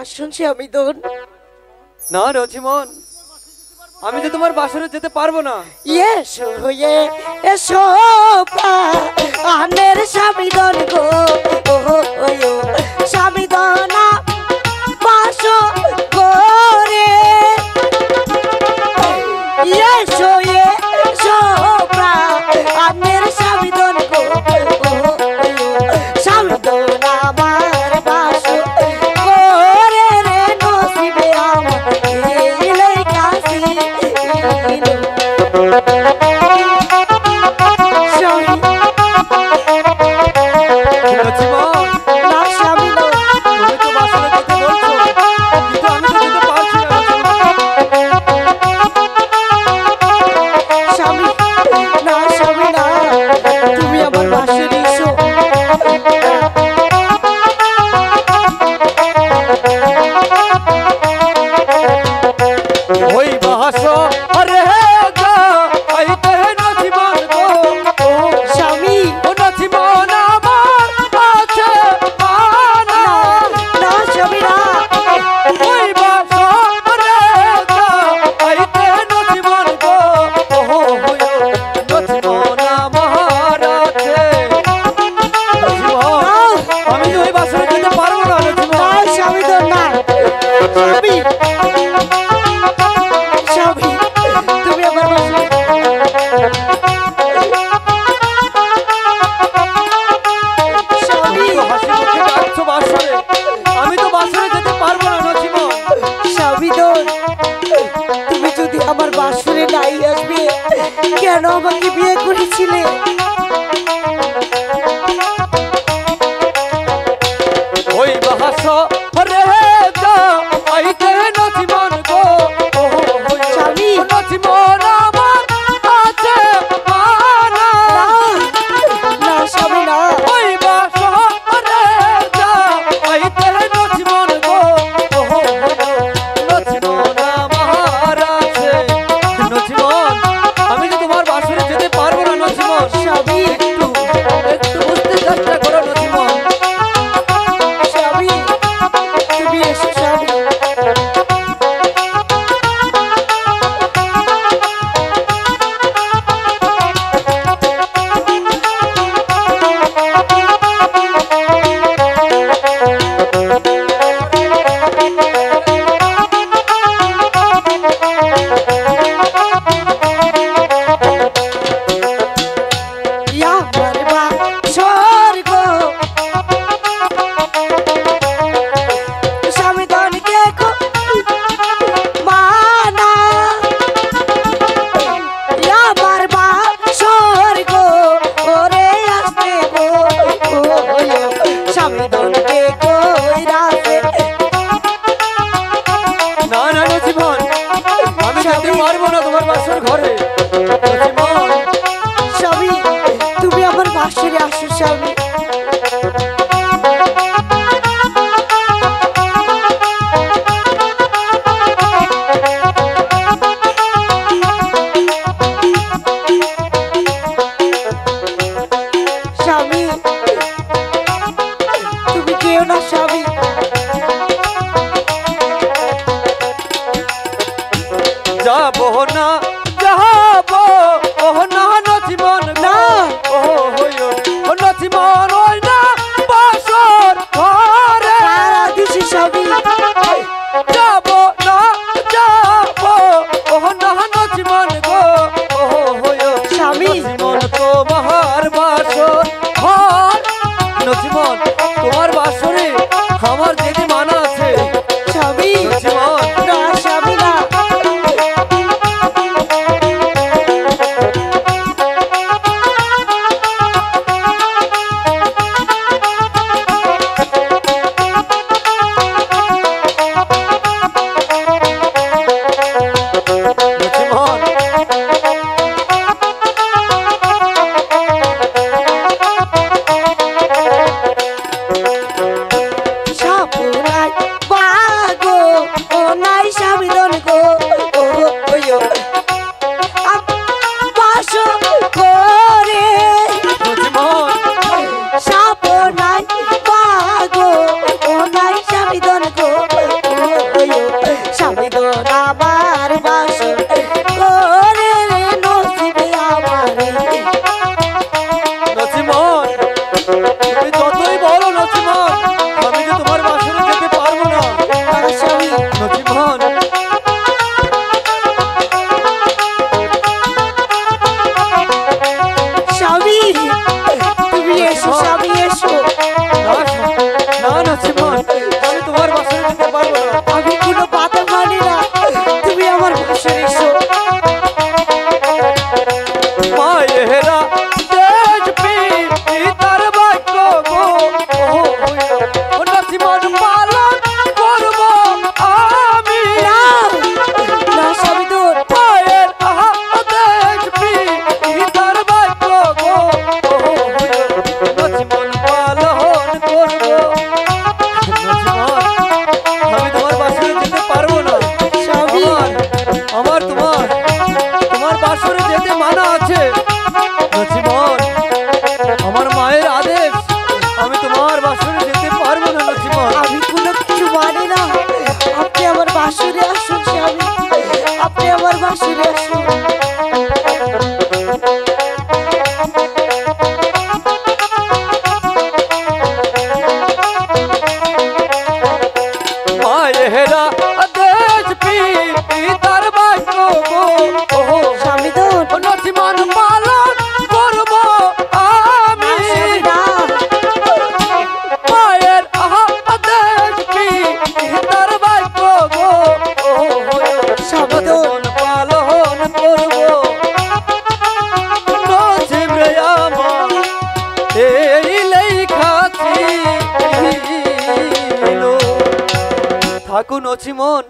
আসুন স্বামীদন। না নছিমন, আমি তো তোমার বাসরে যেতে পারবো না। এসো হয়ে এসো প্রাণের স্বামীদন গো, স্বামীদনা বাস করে। এসো এসো প্রাণের স্বামীদন গো, স্বামীদন আমার বাস করে রে। নসিবে আমার এলে কাছে নছিমন, না স্বামীদন। তুমি তো বাসরে যেতে বলছো, কিন্তু আমি তো যেতে পারছি না নছিমন। স্বামী না, স্বামী না, তুমি আমার বাসে এসো। ওই বাসরে গো আইতে নছিমন গো, স্বামী ও নছিমন আমার আছে মানা। না, স্বামী না, ওই বাসরে গো আইতে নছিমন গো, নছিমন আমার আছে। নছিমন, আমি তো ওই বাসরে যেতে পারবো না নছিমন। না স্বামী তো না। স্বামী স্বামী, তুমি আমার বাসে স্বামী। হাসি মুখে ডাকছো বাসরে, আমি তো বাসরে যেতে পারবো না নছিমন। স্বামীদন, তুমি যদি আমার বাসরে নাই আসবে, কেন আমাকে বিয়ে করেছিলে? ওই বাসরে গো আইতে নছিমন গো, স্বামী নছিমন আমার আছে মানা। না স্বামী না, ওই বাসরে গো আইতে নছিমন গো, নছিমন আমার আছে। নছিমন, আমি তো তোমার বাসরে যেতে পারবো না নছিমন। স্বামী একটু একটু বুঝতে চেষ্টা করো নছিমন। স্বামী, তুমি এসো স্বামী। আমার বাসর গো, স্বামীদনকে গো মানা। আমার বাসর গো ওরে আসতে গো, স্বামীদনকে কই রাখে। না না নছিমন, আমি যেতে পারবো না তোমার বাসর ঘরে। নছিমন, স্বামী, তুমি আমার বাসরে আসো স্বামী। স্বামী, তুমি কেউ না স্বামী। যাবো না যাবো না নছিমন না। ও নছিমন, ওই না বাসর ঘরে। তারা দিছি স্বামী। যাবো না নছিমন গো, স্বামী নছিমন তোমার বাসর ঘর। নছিমন, তোমার বাসরে আমার যেতে মানা আছে। স্বামী নছিমন, না, স্বামী না, আমার বাসর করে রে নসিবে আমারে। নচিমন তুমি যতই বলো নচিমন আমি যে তোমার বাসরে যেতে পারবো না। স্বামী নচিমন স্বামী তুমি এসো স্বামী এসো। না নচিমন আমি তোমার বাসরে যেতে পারবো না। আমি কোনো বাধা মানি না, তুমি আমার বাসরে এসো। মায়েরা দেশ পিতার বাক্য গো ও নচিমন পালন করবো আমি। না না স্বামী দূর। মায়ের দেশ পিতার বাক্য গো নচিমন পালন করবো। নচিমন আমি তোমার বাসরে যেতে পারবো না। স্বামী আমার তোমার বাসরে যেতে মানা আছে। নচিমন আমার মায়ের আদেশ, আমি তোমার বাসরে যেতে পারবো না। নচিমন আমি কোনো কিছু মানি না, আপনি আমার বাসরে আসুন স্বামী, আপনি আমার বাসরে আসুন। মায়েরা দেশ পিতার বাক্য গো স্বামী দূর। নচিমন পালন করবো আমি। না মায়ের দেশ পিতার বাক্য গো নচিমন পালন করবো। নচিমরে আমার এই লেখা ছিল। থাকো নচিমন